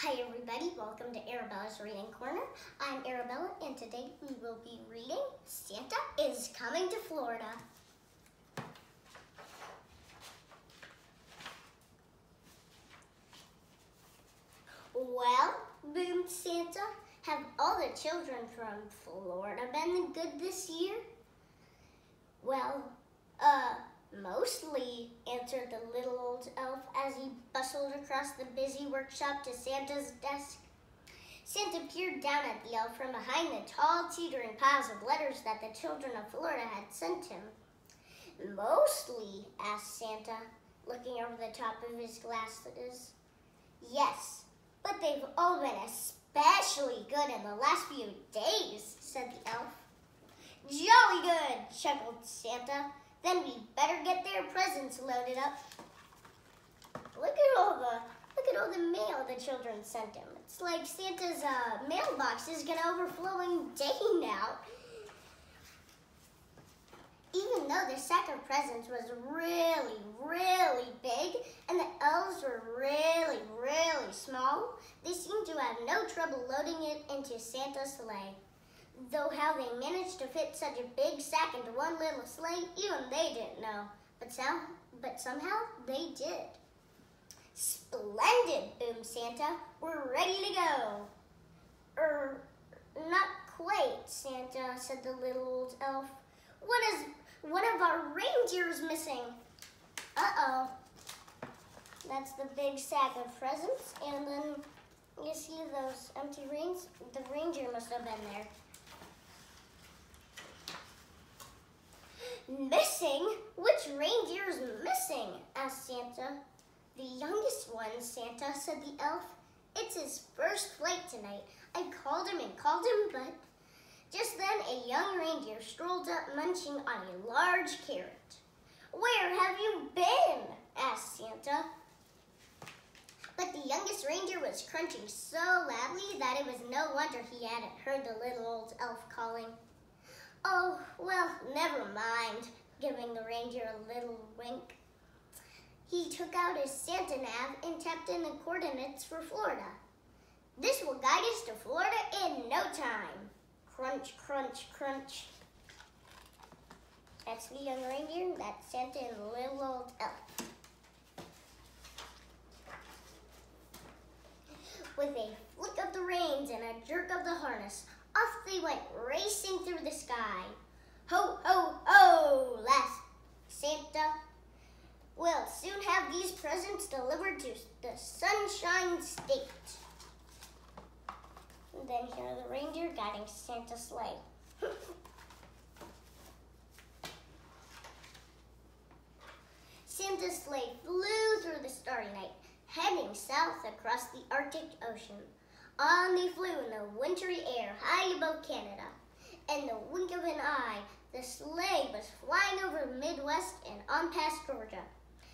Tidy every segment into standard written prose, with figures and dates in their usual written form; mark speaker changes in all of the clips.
Speaker 1: Hi everybody, welcome to Arabella's Reading Corner. I'm Arabella and today we will be reading Santa is Coming to Florida. Well, boomed Santa, have all the children from Florida been good this year? Well, mostly, answered the little old elf as he bustled across the busy workshop to Santa's desk. Santa peered down at the elf from behind the tall, teetering piles of letters that the children of Florida had sent him. Mostly, asked Santa, looking over the top of his glasses. Yes, but they've all been especially good in the last few days, said the elf. Jolly good, chuckled Santa. Then we better get their presents loaded up. Look at all the mail the children sent him. It's like Santa's mailbox is gonna overflowing day now. Even though the sack of presents was really, really big and the elves were really, really small, they seemed to have no trouble loading it into Santa's sleigh. Though how they managed to fit such a big sack into one little sleigh, even they didn't know. But somehow they did. Splendid, boomed Santa. We're ready to go. Not quite, Santa, said the little old elf. One of our reindeers missing. Uh-oh. That's the big sack of presents, and then you see those empty rings? The reindeer must have been there. Missing? Which reindeer is missing? Asked Santa. The youngest one, Santa, said the elf. It's his first flight tonight. I called him, but just then a young reindeer strolled up munching on a large carrot. Where have you been? Asked Santa. But the youngest reindeer was crunching so loudly that it was no wonder he hadn't heard the little old elf calling. Oh, well, never mind, giving the reindeer a little wink. He took out his Santa nav and tapped in the coordinates for Florida. This will guide us to Florida in no time. Crunch, crunch, crunch. That's the young reindeer, that's Santa and the little old elf. With a flick of the reins and a jerk of the harness, off they went racing through the sky. Ho, ho, ho, laughed Santa. We'll soon have these presents delivered to the Sunshine State. And then here are the reindeer guiding Santa's sleigh. Santa's sleigh flew through the starry night, heading south across the Arctic Ocean. On they flew in the wintry air high above Canada. In the wink of an eye, the sleigh was flying over the Midwest and on past Georgia.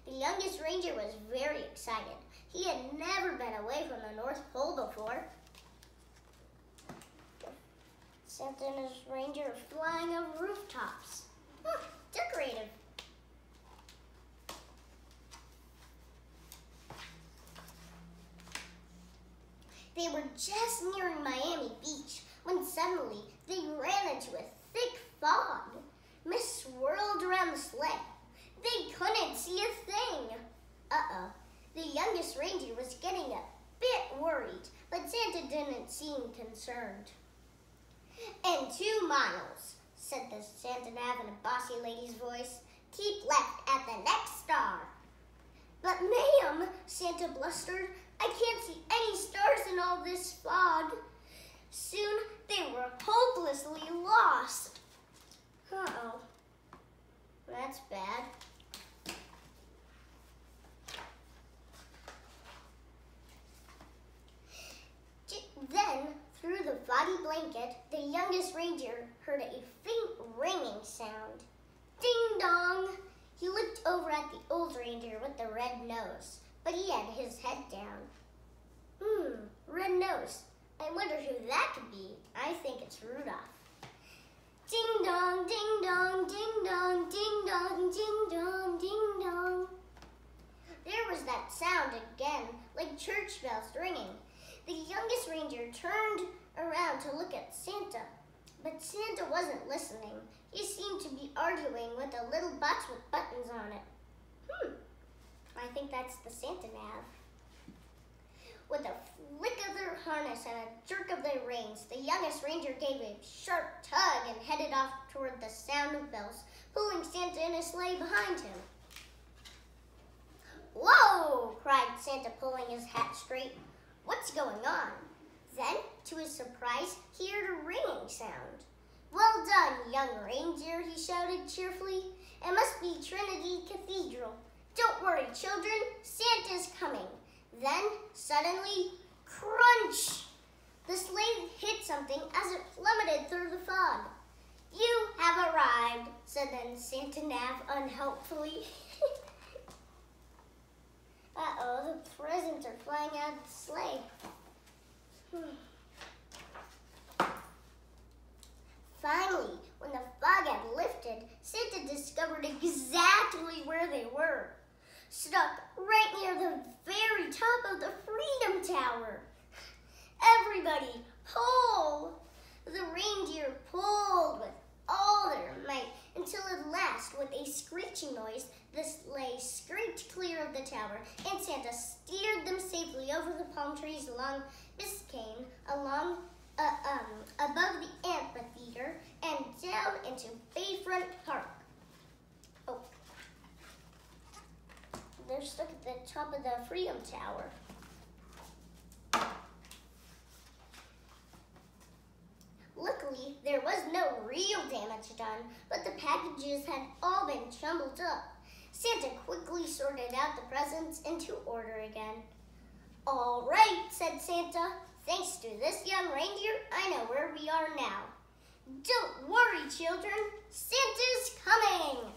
Speaker 1: The youngest reindeer was very excited. He had never been away from the North Pole before. Santa and his reindeer are flying over rooftops. Decorative. They were just nearing Miami Beach when suddenly they ran into a thick fog. Mist swirled around the sleigh. They couldn't see a thing. Uh-oh. The youngest reindeer was getting a bit worried, but Santa didn't seem concerned. In 2 miles, said the Santa Nav in a bossy lady's voice. Keep left at the next star. But ma'am, Santa blustered, I can't see any stars in all this fog. Soon they were hopelessly lost. Uh-oh. That's bad. Then, through the foggy blanket, the youngest reindeer heard a faint ringing sound. Ding dong! He looked over at the old reindeer with the red nose, but he had his head down. Red nose. I wonder who that could be. I think it's Rudolph. Ding dong, ding dong, ding dong, ding dong, ding dong, ding dong. There was that sound again, like church bells ringing. The youngest reindeer turned around to look at Santa, but Santa wasn't listening. He seemed to be arguing with a little box with buttons on it. I think that's the Santa nav. With a flick of their harness and a jerk of their reins, the youngest reindeer gave a sharp tug and headed off toward the sound of bells, pulling Santa in a sleigh behind him. "Whoa!" cried Santa, pulling his hat straight. "What's going on?" Then, to his surprise, he heard a ringing sound. "Well done, young reindeer," he shouted cheerfully. "It must be Trinity Cathedral. Don't worry, children, Santa's coming." Then, suddenly, crunch! The sleigh hit something as it plummeted through the fog. "You have arrived," said then Santa Nav unhelpfully. Uh-oh, the presents are flying out of the sleigh. Finally, when the fog had lifted, Santa discovered exactly where they were. Stuck right near the very top of the Freedom Tower. Everybody, pull! The reindeer pulled with all their might until at last, with a screeching noise, the sleigh scraped clear of the tower, and Santa steered them safely over the palm trees along Biscayne, above the amphitheater, and down into Bayfront Park. Oh, they're stuck at the top of the Freedom Tower. Luckily, there was no real damage done, but the packages had all been jumbled up. Santa quickly sorted out the presents into order again. "All right," said Santa. "Thanks to this young reindeer, I know where we are now. Don't worry, children. Santa's coming."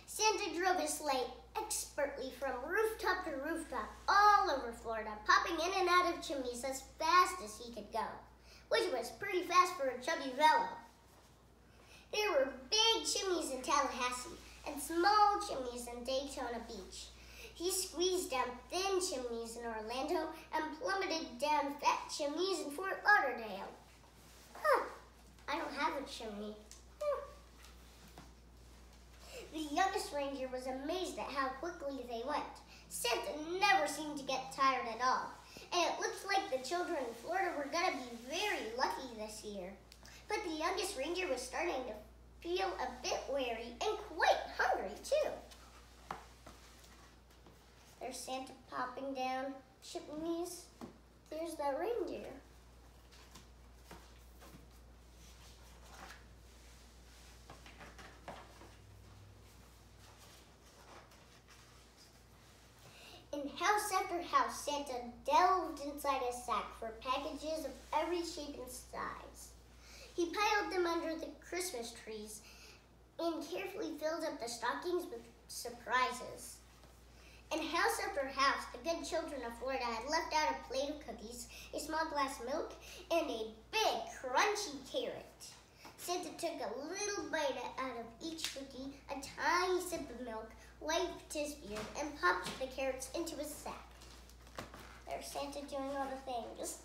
Speaker 1: Santa drove his sleigh expertly from rooftop to rooftop all over Florida, popping in and out of chimneys as fast as he could go, which was pretty fast for a chubby fellow. There were big chimneys in Tallahassee and small chimneys in Daytona Beach. He squeezed down thin chimneys in Orlando and plummeted down fat chimneys in Fort Lauderdale. I don't have a chimney. The youngest reindeer was amazed at how quickly they went. Santa never seemed to get tired at all, and it looked like the children in Florida were going to be very lucky this year. But the youngest reindeer was starting to feel a bit weary and quite hungry, too. There's Santa popping down chimneys. There's that reindeer. In house after house, Santa delved inside his sack for packages of every shape and size. He piled them under the Christmas trees and carefully filled up the stockings with surprises. In house after house, the good children of Florida had left out a plate of cookies, a small glass of milk, and a big, crunchy carrot. Santa took a little bite out of each cookie, a tiny sip of milk, wiped his beard, and popped the carrots into his sack. There's Santa doing all the things.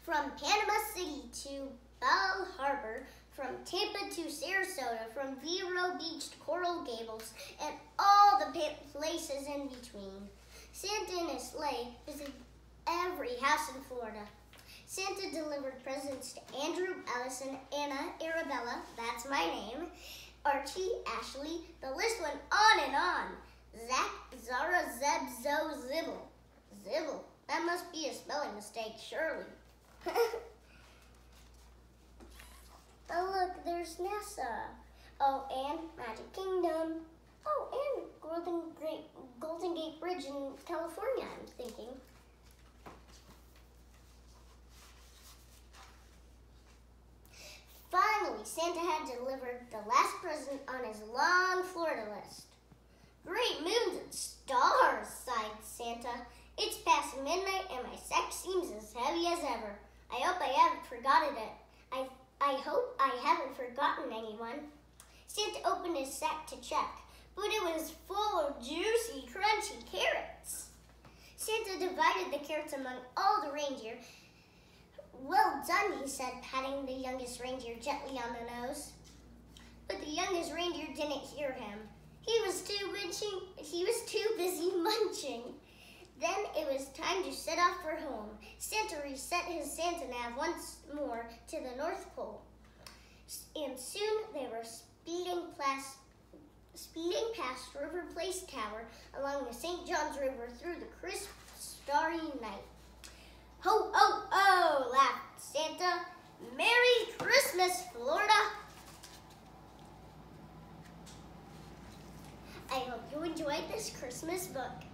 Speaker 1: From Panama City to Bal Harbor, from Tampa to Sarasota, from Vero Beach to Coral Gables, and all the places in between. Santa in his sleigh visited every house in Florida. Santa delivered presents to Andrew, Allison, Anna, Arabella, that's my name, Archie, Ashley, the list went on and on. Zach, Zara, Zeb, Zoe, Zibble. Zibble, that must be a spelling mistake, surely. Oh look, there's NASA. Oh, and Magic Kingdom. Oh, and Golden Gate Bridge in California, I'm thinking. Finally, Santa had delivered the last present on his long Florida list. Great moons and stars, sighed Santa. It's past midnight and my sack seems as heavy as ever. I hope I haven't forgotten it. I hope I haven't forgotten anyone. Santa opened his sack to check, but it was full of juicy, crunchy carrots. Santa divided the carrots among all the reindeer. Well done, he said, patting the youngest reindeer gently on the nose. But the youngest reindeer didn't hear him. He was too busy munching. Then it was time to set off for home. Santa reset his Santa nav once more to the North Pole. And soon they were speeding past River Place Tower along the St. Johns River through the crisp, starry night. Ho, ho, ho, laughed Santa. Merry Christmas, Florida. I hope you enjoyed this Christmas book.